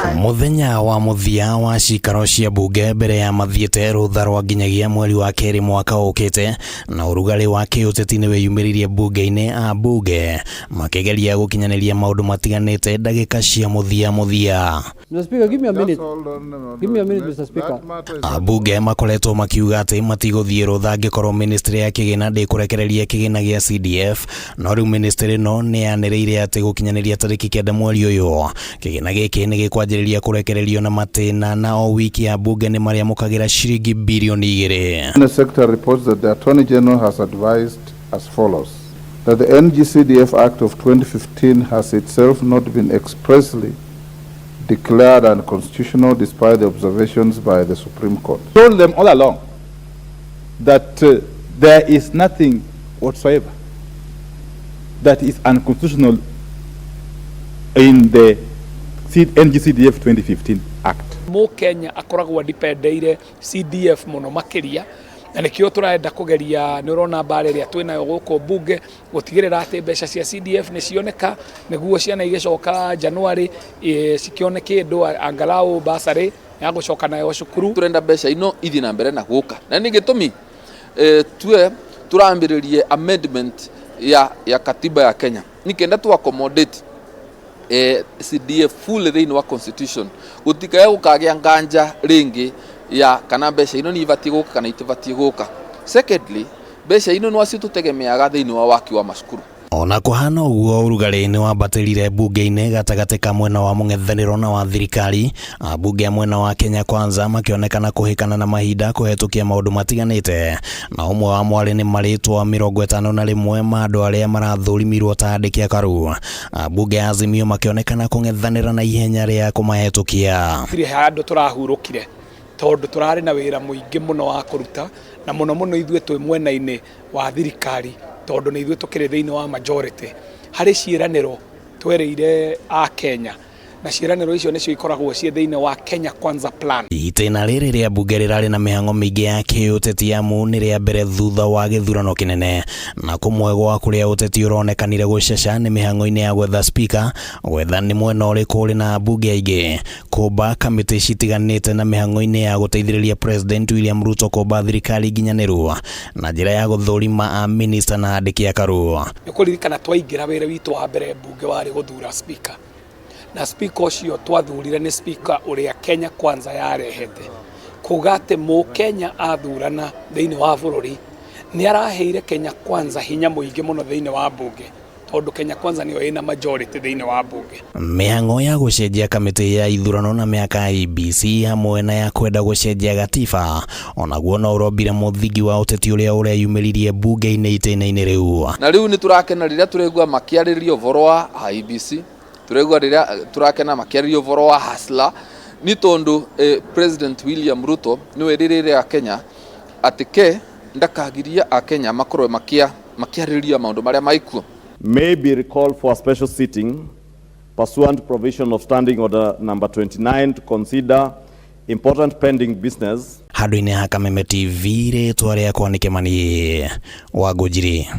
Muthenya wa muthia wa cikaro cia bunge mbere ya mathiete rutha rwa nginyagia mweri wa keri mwaka ukite na urugari wa kiuteti ni weyumiririe bunge-ini ambunge makigeria gukinyaniria maundu matiganite ndagika cia muthia. Mr. Speaker, give me a minute. Give me a minute, Mr. Speaker. Ambunge makoretwo makiuga ati matiguthie rutha angikorwo ministry ya kigiina ndi kurekereria kigiina gia CDF no riu ministry no ni yaniriire ati gukinyaniria tariki 9 mweri uyu kigiina giki ni gikwanjiriria kurekererio na matina na o wiki ya bunge ni maria mukagira shiringi bilioni 2. The sector reports that the Attorney General has advised as follows: that the NG-CDF Act of 2015 has itself not been expressly declared unconstitutional despite the observations by the Supreme Court. Told them all along that there is nothing whatsoever that is unconstitutional in the NG-CDF 2015 Act. Kenya akoragwo dipendeire CDF muno makiria na nikio turaenda kugeria ni urona bare ria twinayo guko bunge gutigirira ati mbeca cia CDF ni cioneka niguo ciana igicoka January cikioneke ndo angalau basari ya gucoka nayo cukuru. Turenda mbeca ino ithi na mbere na guka na ni gitumi turambiririe amendment ya katiba ya Kenya nikenda tu accommodate CDF full thini wa constitution utikaya gukagia nganja ringi ya kana mbeca ino ni ibati guka kana itibati guka. Secondly, mbeca ino no acitutegemeaga thini wa waki wa masukuru. Ona kuhana uguo urugari ni wambatirire bunge-ini gatagati ka mwena wa mung'ethaniro na wa thirikari bunge ya mwena wa Kenya Kwanza makionekana kuhikana na mahinda kuhetukia maundu matiganite na umwe wa mwari ni maritwa 51 ma andu aria marathurimirwo ta andiki a karu bunge ya Azimio makionekana kung'ethanira na ihenya ria kumahetukia. Tiri handu turahurukire tondu turari na wira muingi muno wa kuruta na muno ithue twi mwena-ini wa thirikari tondu ni ithue tukire thiini wa majority hari ciiraniro twereire a Kenya na ciiraniro icio nicio ikoragwo cie thiini wa Kenya Kwanza plan. Itena riri ria bunge rirari na mihango mingi ya kiuteti amu ni ria mbere thutha wa githurano kinene na kumwegwa kuria uteti uronekanire guceca ni mihango-ini ya gwetha speaker gwetha ni mwena uriku uri na bunge aingi kumba kamiti citiganite na mihango-ini ya guteithiriria President William Ruto kumba thirikari nginyaniru na njira ya guthurima a minister na andiki a karu. Nikuririkana twaingira wira witu wa mbere bunge wari guthura speaker na speaker ucio twathurire ni speaker uria Kenya Kwanza yarehete kuuga ati Kenya athurana thiini wa bururi ni araheire Kenya Kwanza hinya muingi muno thiini wa bunge tondu Kenya Kwanza niyo ina majority thiini wa bunge. Mihango ya gucenjia kamiti ya ithurano na miaka IEBC hamwe na ya kwenda gucenjia gatiba onaguo no urobire muthingi wa uteti uria ureyumiririe bunge-ini itena-ini riu na riu ni turakena riria turegua makiaririo voro wa IEBC turegua riria turakena makiaririo voro wa hasla ni tondu President William Ruto ni weririre a Kenya atike ndakagiria a Kenya makorwe makiariria maundu maria maikuo. May be recalled for a special sitting pursuant to provision of Standing Order number 29 to consider important pending business. Handu-ini ha Kameme TV ritwa riakwa ni Kimani wa Gujiri.